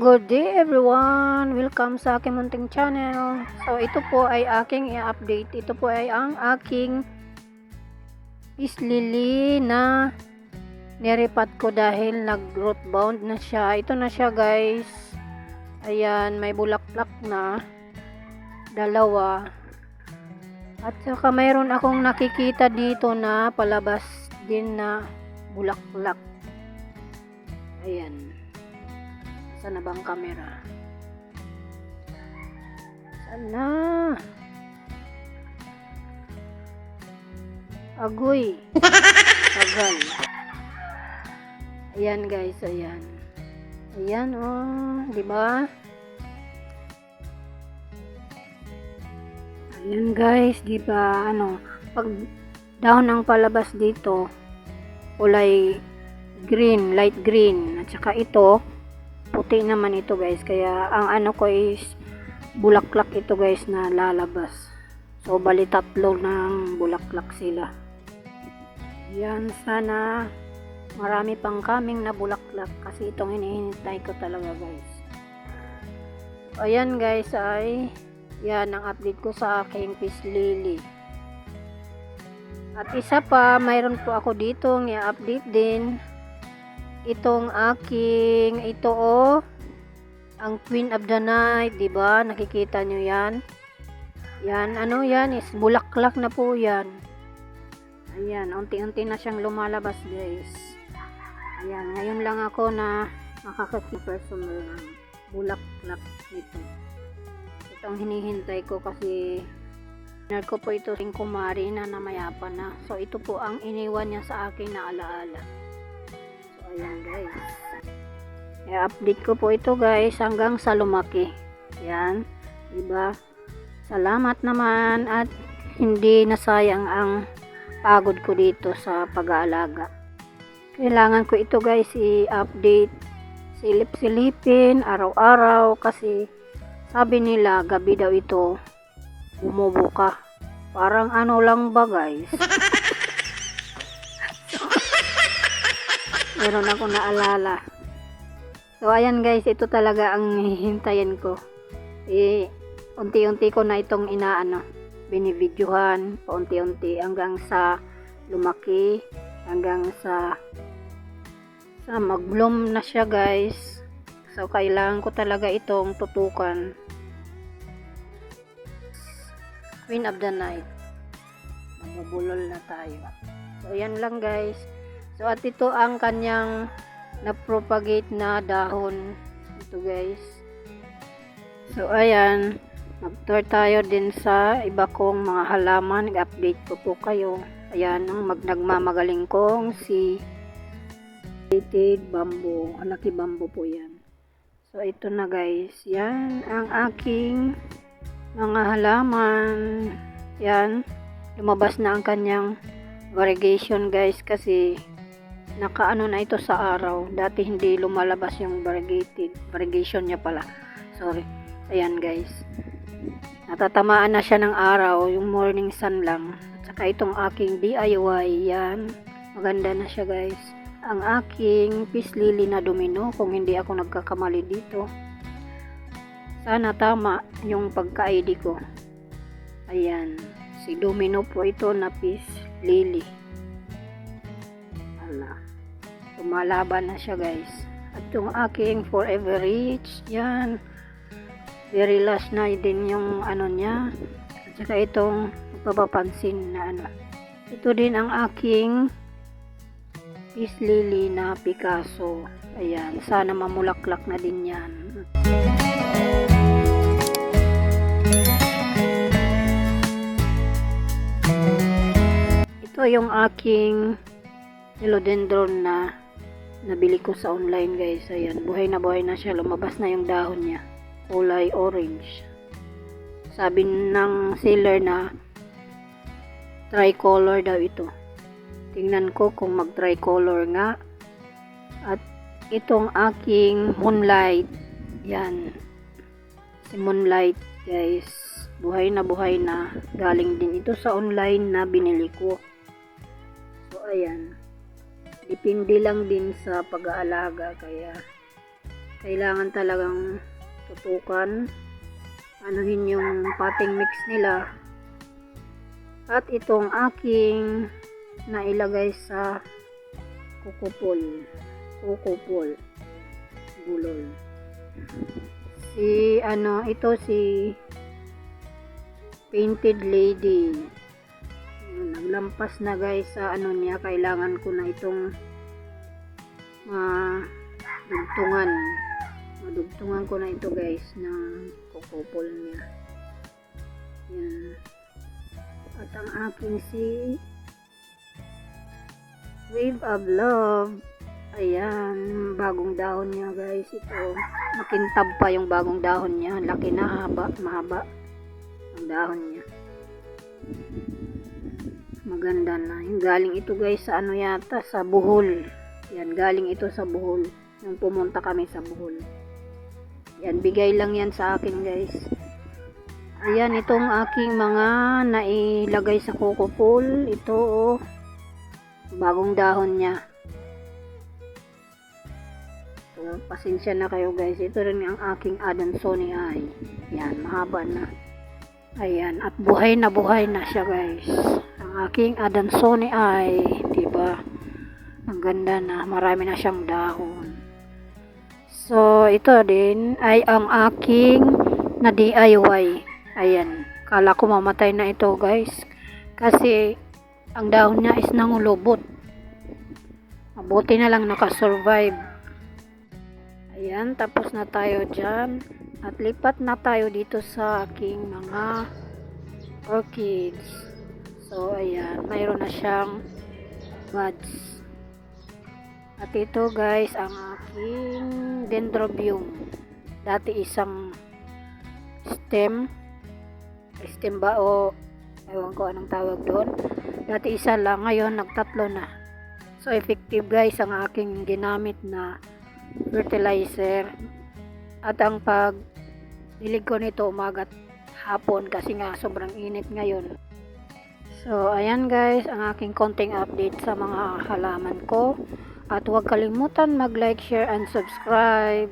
Good day everyone! Welcome sa aking munting channel. So ito po ay aking i-update. Ito po ay ang aking peace lily na niripat ko dahil nag-root bound na siya. Ito na siya guys. Ayan, may bulaklak na. Dalawa. At saka mayroon akong nakikita dito na palabas din na bulaklak. Ayan. Sana bang camera? Sana. Agoy. Tagal. Ayan guys, ayan. Ayan oh, di ba? Ayan guys, di ba? Ano, pag dahon ang palabas dito, kulay green, light green. At saka ito, puti naman ito guys, kaya ang ano ko is bulaklak ito guys na lalabas. So bali tatlo ng bulaklak sila. Yan, sana marami pang coming na bulaklak kasi itong hinihintay ko talaga guys. Ayan guys, ay yan ang update ko sa aking peace lily. At isa pa, mayroon po ako dito i-update din itong aking ito oh, ang Queen of the Night, di ba? Nakikita nyo yan? Yan, ano yan? Is bulaklak na po yan. Ayan, unti-unti na siyang lumalabas guys. Ayan, ngayon lang ako na makaka-personal ng bulaklak nito. Itong hinihintay ko kasi pinar ko po ito sa kumari na namayapa na. So ito po ang iniwan niya sa akin na alaala. Ayan guys, i-update ko po ito guys hanggang sa lumaki. Yan, diba? Salamat naman at hindi nasayang ang pagod ko dito sa pag-aalaga. Kailangan ko ito guys i-update, silip-silipin araw-araw kasi sabi nila gabi daw ito bumubuka. Parang ano lang ba guys? Meron ako naalala. So ayan guys, ito talaga ang hihintayin ko. Unti-unti ko na itong inaano, binibidyohan paunti-unti hanggang sa lumaki, hanggang sa mag-bloom na siya guys. So kailangan ko talaga itong tutukan. Queen of the Night. Magbubulol na tayo. So ayan lang guys. So at ito ang kanyang na-propagate na dahon. Ito guys. So ayan, mag-tour tayo din sa iba kong mga halaman. Nag-update ko po kayo. Ayan ang nagmamagaling kong si Native Bamboo. Lucky Bamboo po yan. So ito na guys. Yan ang aking mga halaman. Yan. Lumabas na ang kanyang variegation guys kasi nakaano na ito sa araw. Dati hindi lumalabas yung variegation niya pala. Sorry. Ayan guys. Natatamaan na siya ng araw. Yung morning sun lang. At saka itong aking DIY. Yan. Maganda na siya guys. Ang aking peace lily na domino. Kung hindi ako nagkakamali dito. Sana tama yung pagka-ID ko. Ayan. Si domino po ito na peace lily. Lumalaban na siya guys. At yung aking forever rich, yan, very last na din yung ano niya. At saka itong papapansin na ano, ito din ang aking peace lily na Picasso. Ayan, sana mamulaklak na din yan. Ito yung aking philodendron na nabili ko sa online guys. Ayan, buhay na siya. Lumabas na yung dahon niya. Kulay orange. Sabi ng seller na tricolor daw ito. Tingnan ko kung mag tricolor nga. At itong aking moonlight. Yan. Si moonlight guys. Buhay na. Galing din ito sa online na binili ko. So ayan. Depende lang din sa pag-aalaga kaya kailangan talagang tutukan, anuhin yung potting mix nila. At itong aking nailagay sa kukupol bulol. Si Painted Lady. Yun, naglampas na guys sa niya. Kailangan ko na itong madugtungan ko na ito guys ng kukupol niya. Yan. At ang aking si Wave of Love, ayan, bagong dahon niya guys. Ito, makintab pa yung bagong dahon niya. Laki na, mahaba ang dahon niya. Maganda na. Yung galing ito guys sa yata, sa Bohol. Yan, galing ito sa Bohol. Yung pumunta kami sa Bohol. Yan, bigay lang yan sa akin guys. Ayan, itong aking mga nailagay sa kukupol. Ito, bagong dahon niya. So, pasensya na kayo guys. Ito rin ang aking Adansonii Ay. Yan, mahaba na. Ayan, at buhay na siya guys. Ang aking Adansonii Ay, diba? Ang ganda na, marami na siyang dahon. So, ito din ay ang aking na DIY. Ayan, kala ko mamatay na ito guys. Kasi, ang dahon niya is nangulubot. Mabuti na lang nakasurvive. Ayan, tapos na tayo dyan. At lipat na tayo dito sa aking mga orchids. So, ayan, mayroon na siyang buds. At ito guys, ang aking dendrobium. Dati isang stem ba o ewan ko anong tawag doon. Dati isa lang, ngayon nagtatlo na. So, effective guys ang aking ginamit na fertilizer. At ang pagdilig ko nito umaga at hapon kasi nga sobrang init ngayon. So, ayan guys, ang aking konting update sa mga halaman ko. At huwag kalimutan mag-like, share, and subscribe.